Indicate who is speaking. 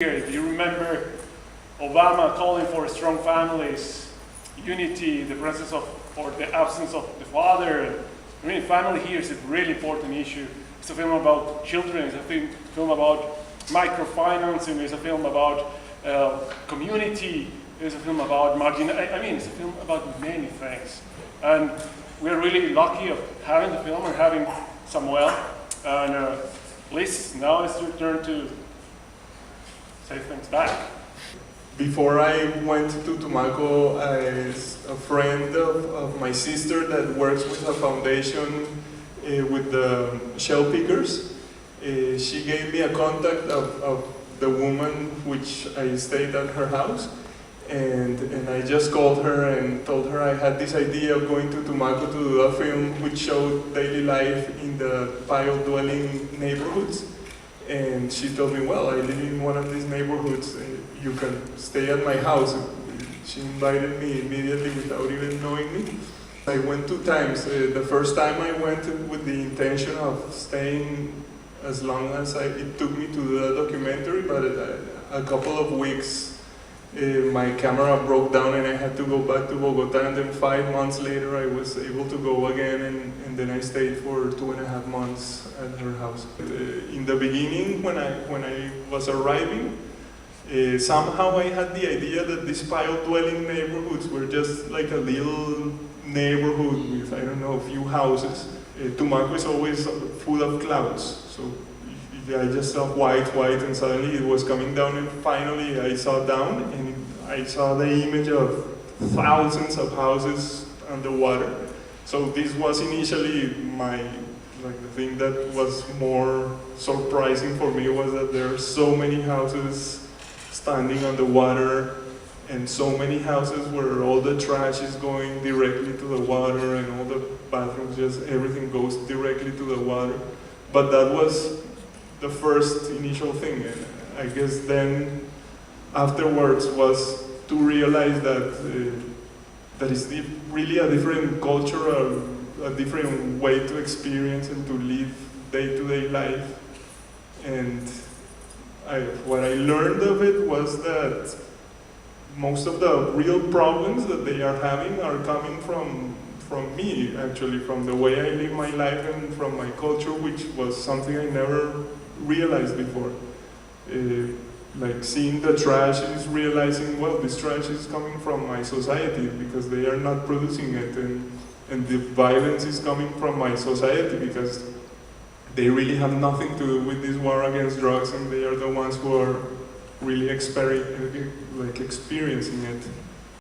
Speaker 1: If you remember Obama calling for strong families, unity, the presence of, or the absence of the father. I mean, family here is a really important issue. It's a film about children, it's a film about microfinancing, it's a film about community, it's a film about margin. I mean, it's a film about many things. And we're really lucky of having the film and having Samuel. And Liz, now it's your turn to say things back.
Speaker 2: Before I went to Tumaco, a friend of my sister that works with a foundation with the shell pickers, she gave me a contact of the woman which I stayed at her house, and I just called her and told her I had this idea of going to Tumaco to do a film which showed daily life in the pile dwelling neighborhoods. And she told me, well, I live in one of these neighborhoods, you can stay at my house. She invited me immediately without even knowing me. I went 2 times. The first time I went with the intention of staying as long as it took me to the documentary, but a couple of weeks my camera broke down and I had to go back to Bogota, and then 5 months later I was able to go again, and then I stayed for 2.5 months at her house. In the beginning, when I was arriving, somehow I had the idea that these pile-dwelling neighborhoods were just like a little neighborhood with, I don't know, a few houses. Tumaco is always full of clouds, so I just saw white, and suddenly it was coming down, and finally I saw down, and I saw the image of thousands of houses underwater. So this was initially the thing that was more surprising for me, was that there are so many houses standing on the water, and so many houses where all the trash is going directly to the water, and all the bathrooms, just everything goes directly to the water. But that was the first initial thing, and I guess then afterwards was to realize that that is really a different culture, a different way to experience and to live day-to-day life. And what I learned of it was that most of the real problems that they are having are coming from me, actually, from the way I live my life and from my culture, which was something I never realized before. Like seeing the trash is realizing, well, this trash is coming from my society because they are not producing it, and the violence is coming from my society because they really have nothing to do with this war against drugs, and they are the ones who are really experiencing it.